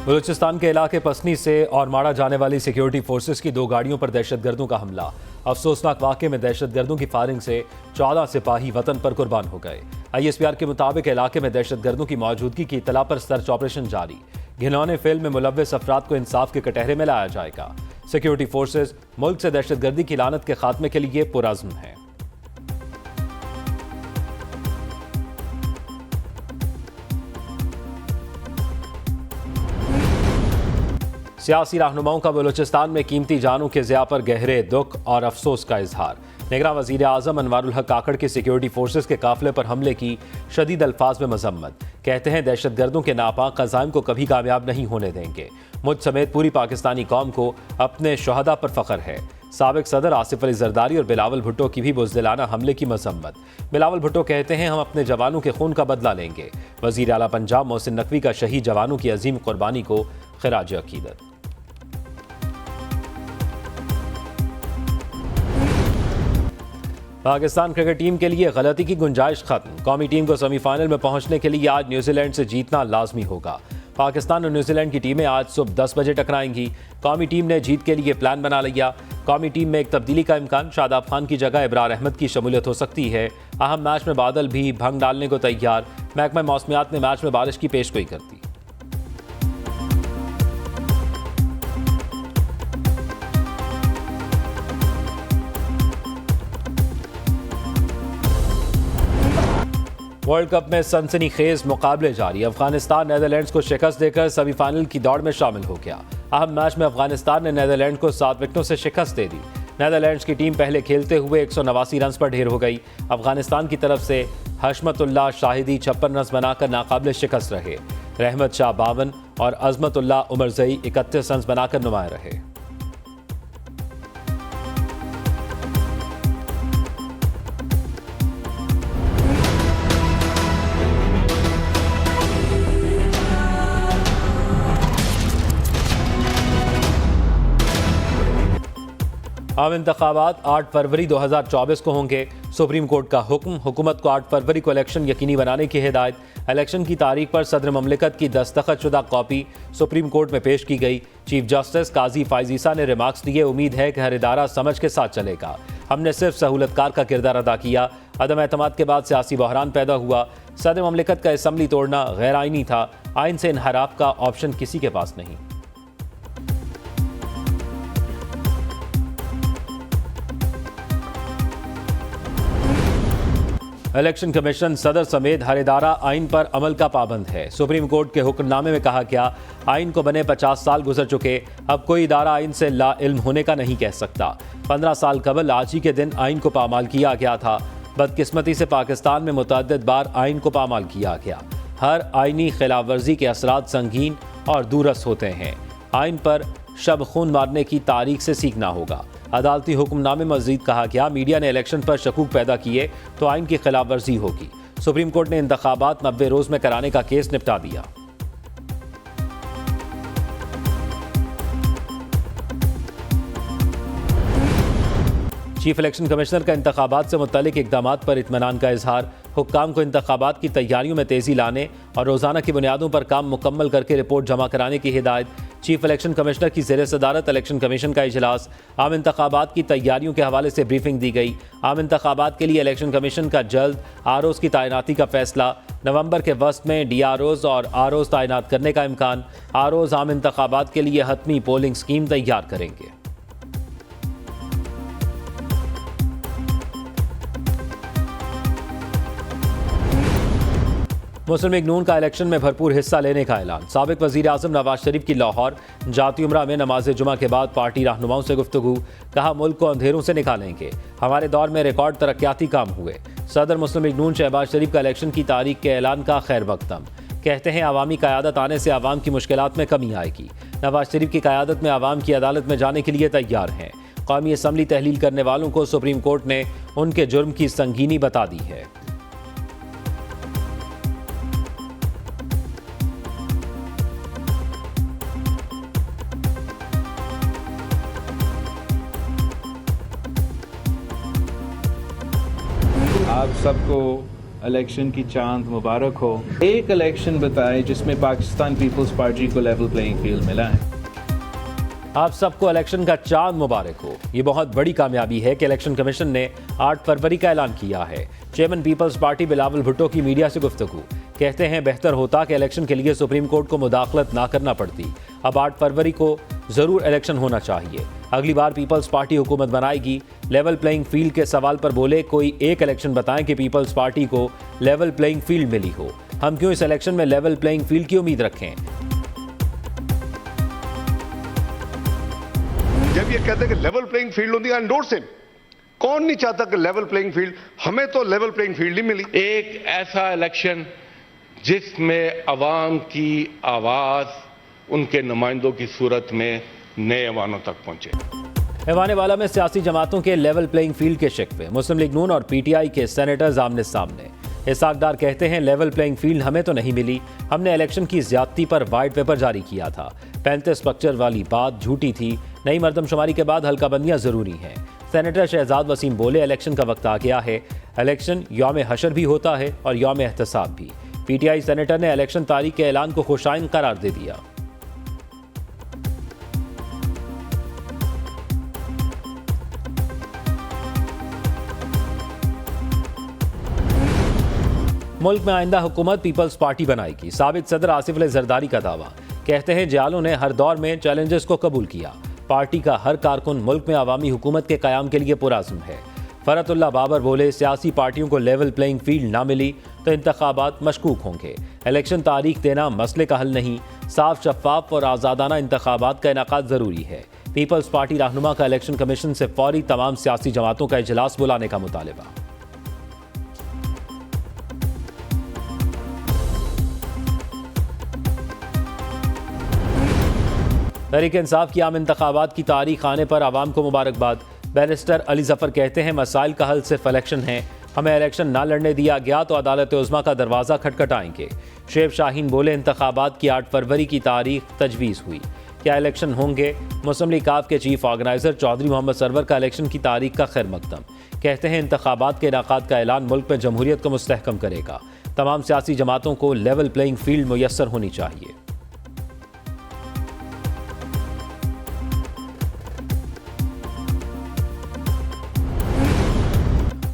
बलूचिस्तान के इलाके पसनी से और माड़ा जाने वाली सिक्योरिटी फोर्सेस की 2 गाड़ियों पर दहशतगर्दों का हमला। अफसोसनाक वाक़े में दहशतगर्दों की फायरिंग से 14 सिपाही वतन पर कुर्बान हो गए। ISPR के मुताबिक इलाके में दहशतगर्दों की मौजूदगी की इत्तला पर सर्च ऑपरेशन जारी। घिनौने फिल्म में मुलव्वस अफराद को इंसाफ के कटहरे में लाया जाएगा। सिक्योरिटी फोर्सेस मुल्क से दहशतगर्दी की लानत के खात्मे के लिए पुरअज़्म हैं। सियासी रहनुमाओं का बलूचिस्तान में कीमती जानों के ज़िया पर गहरे दुख और अफसोस का इजहार। निगरान वज़ीर आज़म अनवारुल हक काकड़ की सिक्योरिटी फोर्सेस के काफिले पर हमले की शदीद अल्फाज में मजम्मत। कहते हैं दहशतगर्दों के नापाक अज़ाइम को कभी कामयाब नहीं होने देंगे। मुझ समेत पूरी पाकिस्तानी कौम को अपने शुहदा पर फख्र है। साबिक सदर आसिफ अली जरदारी और बिलावल भुट्टो की भी बुज़दिलाना हमले की मजम्मत। बिलावल भुट्टो कहते हैं हम अपने जवानों के खून का बदला लेंगे। वज़ीर आला पंजाब मोहसिन नकवी का शहीद जवानों की अजीम कुर्बानी को खिराज अकीदत। पाकिस्तान क्रिकेट टीम के लिए गलती की गुंजाइश खत्म। कौमी टीम को सेमीफाइनल में पहुंचने के लिए आज न्यूजीलैंड से जीतना लाजमी होगा। पाकिस्तान और न्यूजीलैंड की टीमें आज सुबह 10 बजे टकराएंगी। कौमी टीम ने जीत के लिए प्लान बना लिया। कौमी टीम में एक तब्दीली का इम्कान, शादाब खान की जगह इब्रार अहमद की शमूलियत हो सकती है। अहम मैच में बादल भी भंग डालने को तैयार। महकमा मौसमियात ने मैच में बारिश की पेशगोई कर दी। वर्ल्ड कप में सनसनीखेज मुकाबले जारी। अफगानिस्तान नीदरलैंड्स को शिकस्त देकर सेमीफाइनल की दौड़ में शामिल हो गया। अहम मैच में अफगानिस्तान ने नीदरलैंड को 7 विकेटों से शिकस्त दे दी। नीदरलैंड्स की टीम पहले खेलते हुए 189 रन पर ढेर हो गई। अफगानिस्तान की तरफ से हशमतुल्लाह शाहिदी 56 रन बनाकर नाकाबिले शिकस्त रहे। रहमत शाह 52 और अजमतुल्लाह उमरजई 31 रन बनाकर नुमाया रहे। आम इंतखाबात 8 फरवरी 2024 को होंगे। सुप्रीम कोर्ट का हुक्म, हुकूमत को 8 फरवरी को इलेक्शन यकीनी बनाने की हिदायत। इलेक्शन की तारीख पर सदर ममलिकत की दस्तखतशुदा कॉपी सुप्रीम कोर्ट में पेश की गई। चीफ जस्टिस काजी फाइजीसा ने रिमार्क्स दिए, उम्मीद है कि हर इदारा समझ के साथ चलेगा। हमने सिर्फ सहूलतकार का किरदार अदा किया। अदम एतमाद के बाद सियासी बहरान पैदा हुआ। सदर ममलिकत का असम्बली तोड़ना गैर आइनी था। आइन से इनहराफ का ऑप्शन किसी के पास नहीं। इलेक्शन कमीशन सदर समेत हर इदारा आइन पर अमल का पाबंद है। सुप्रीम कोर्ट के हुक्मनामे में कहा गया, आइन को बने 50 साल गुजर चुके, अब कोई इदारा आइन से ला इल्म होने का नहीं कह सकता। 15 साल कबल आज ही के दिन आइन को पामाल किया गया था। बदकिस्मती से पाकिस्तान में मुतअद्दिद बार आइन को पामाल किया गया। हर आइनी खिलाफ वर्जी के असरात संगीन और दूरस होते हैं। आइन पर शब खून मारने की तारीख से सीखना होगा। अदालती हुक्मनामे में मज़ीद कहा गया, मीडिया ने इलेक्शन पर शकूक पैदा किए तो आइन की खिलाफ वर्जी होगी। सुप्रीम कोर्ट ने इंतखाबात 90 रोज़ में कराने का केस निपटा दिया। चीफ इलेक्शन कमिश्नर का इंतखाबात से मुत्तलिक इक़दामात पर इत्मीनान का इजहार। हुक्काम को इंतखाबात की तैयारियों में तेज़ी लाने और रोज़ाना की बुनियादों पर काम मुकम्मल करके रिपोर्ट जमा कराने की हिदायत। चीफ इलेक्शन कमिश्नर की ज़ेर सदारत इलेक्शन कमीशन का इजलास। आम इंतखाबात की तैयारियों के हवाले से ब्रीफिंग दी गई। आम इंतखाबात के लिए इलेक्शन कमीशन का जल्द ROs की तैनाती का फैसला। नवंबर के वस्त में DROs और ROs तैनात करने का इम्कान। ROs आम इंतखाबात के लिए हतमी पोलिंग स्कीम तैयार करेंगे। मुस्लिम लीग नून का इलेक्शन में भरपूर हिस्सा लेने का ऐलान। साबिक वज़ीर आज़म नवाज शरीफ की लाहौर जाती उम्रा में नमाज जुमा के बाद पार्टी रहनुमाओं से गुफ्तगू। कहा, मुल्क को अंधेरों से निकालेंगे। हमारे दौर में रिकॉर्ड तरक्याती काम हुए। सदर मुस्लिम लीग नून शहबाज शरीफ का इलेक्शन की तारीख के ऐलान का खैर मकदम। कहते हैं अवामी क़यादत आने से आवाम की मुश्किलात में कमी आएगी। नवाज शरीफ की क़यादत में आवाम की अदालत में जाने के लिए तैयार हैं। कौमी असम्बली तहलील करने वालों को सुप्रीम कोर्ट ने उनके जुर्म की संगीनी बता दी है। आप सबको इलेक्शन की चांद मुबारक हो। एक इलेक्शन बताएं जिसमें पाकिस्तान पीपल्स पार्टी को लेवल प्लेइंग फील्ड मिला है। आप सबको इलेक्शन का चांद मुबारक हो। ये बहुत बड़ी कामयाबी है कि इलेक्शन कमीशन ने 8 फरवरी का ऐलान किया है। चेयरमैन पीपल्स पार्टी बिलावल भुट्टो की मीडिया से गुफ्तगू, कहते हैं बेहतर होता कि इलेक्शन के लिए सुप्रीम कोर्ट को मुदाखलत ना करना पड़ती। अब 8 फरवरी को जरूर इलेक्शन होना चाहिए। अगली बार पीपल्स पार्टी हुकूमत बनाएगी। लेवल प्लेइंग फील्ड के सवाल पर बोले, कोई एक इलेक्शन बताएं कि पीपल्स पार्टी को लेवल प्लेइंग फील्ड मिली हो। हम क्यों इस इलेक्शन में लेवल प्लेइंग फील्ड की उम्मीद रखें। जब ये कहते हैं कि लेवल प्लेइंग फील्ड होती है, एंडोर्स हिम। कौन नहीं चाहता कि लेवल प्लेइंग फील्ड, हमें तो लेवल प्लेइंग फील्ड ही मिली। एक ऐसा इलेक्शन जिसमें अवाम की आवाज उनके नुमाइंदों की सूरत में नए अवानों तक पहुंचे। ऐवान वाला में सियासी जमातों के लेवल प्लेइंग फील्ड के शिकवे, मुस्लिम लीग नून और पीटीआई के सेनेटर्स आमने सामने। इसाक डार कहते हैं, लेवल प्लेइंग फील्ड हमें तो नहीं मिली, हमने इलेक्शन की ज्यादती पर वाइट पेपर जारी किया था। 35 स्ट्रक्चर वाली बात झूठी थी। नई मर्दमशुमारी के बाद हल्काबंदियां जरूरी हैं। सेनेटर शहजाद वसीम बोले, इलेक्शन का वक्त आ गया है। इलेक्शन यौम हशर भी होता है और यौम एहतसाब भी। पीटीआई सेनेटर ने इलेक्शन तारीख के ऐलान को खुशाइन करार दे दिया। मुल्क में आइंदा हुकूमत पीपल्स पार्टी बनाएगी। साबिक सदर आसिफ अली जरदारी का दावा, कहते हैं जियालों ने हर दौर में चैलेंजेस को कबूल किया। पार्टी का हर कारकुन मुल्क में अवामी हुकूमत के क़याम के लिए पुरअज़्म है। फरतुल्लाह बाबर बोले, सियासी पार्टियों को लेवल प्लेइंग फील्ड ना मिली तो इंतखाबात मशकूक होंगे। इलेक्शन तारीख देना मसले का हल नहीं, साफ शफाफ और आज़ादाना इंतखाबात का इनेकाद ज़रूरी है। पीपल्स पार्टी रहनुमा का इलेक्शन कमीशन से फौरी तमाम सियासी जमातों का इजलास बुलाने का मुतालबा। तहरीक इंसाफ की आम इंतखाबात की तारीख आने पर आवाम को मुबारकबाद। बैरिस्टर अली जफर कहते हैं, मसाइल का हल सिर्फ इलेक्शन है। हमें इलेक्शन ना लड़ने दिया गया तो अदालत उज़्मा का दरवाज़ा खटखटाएंगे। शेब शाहीन बोले, इंतखाबात की 8 फरवरी की तारीख तजवीज़ हुई, क्या इलेक्शन होंगे। मुस्लिम लीग काफ के चीफ ऑर्गेनाइजर चौधरी मोहम्मद सरवर का इलेक्शन की तारीख का खैर मकदम, कहते हैं इंतखाबात के इनेकाद का ऐलान मुल्क में जमहूरियत को मुस्तहकम करेगा। तमाम सियासी जमातों को लेवल प्लेइंग फील्ड मुयस्सर होनी चाहिए।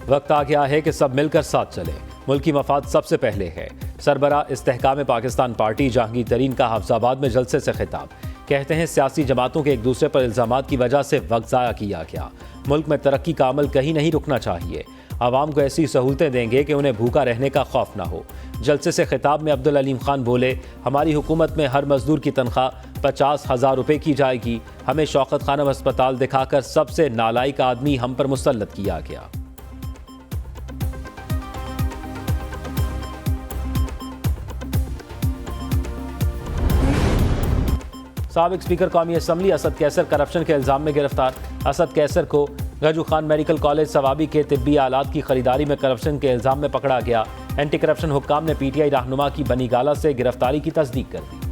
वक्त आ गया है कि सब मिलकर साथ चले। मुल्की मफाद सबसे पहले है। सरबरा इस्तेहकाम पाकिस्तान पार्टी जहांगीर तरीन का हाफजाबाद में जलसे से खिताब, कहते हैं सियासी जमातों के एक दूसरे पर इल्जामात की वजह से वक्त ज़ाया किया गया। मुल्क में तरक्की का अमल कहीं नहीं रुकना चाहिए। आवाम को ऐसी सहूलतें देंगे कि उन्हें भूखा रहने का खौफ ना हो। जलसे से खिताब में अब्दुल अलीम खान बोले, हमारी हुकूमत में हर मजदूर की तनख्वाह 50,000 रुपये की जाएगी। हमें शौकत खानम अस्पताल दिखाकर सबसे नालायक आदमी हम पर मुसल्लत किया गया। साबिक स्पीकर कौमी असम्बली असद कैसर करप्शन के इल्ज़ाम में गिरफ्तार। असद कैसर को गजू खान मेडिकल कॉलेज सवाबी के तिब्बी आलात की खरीदारी में करप्शन के इल्ज़ाम में पकड़ा गया। एंटी करप्शन हुक्काम ने पीटीआई रहनुमा की बनी गाला से गिरफ्तारी की तस्दीक कर दी।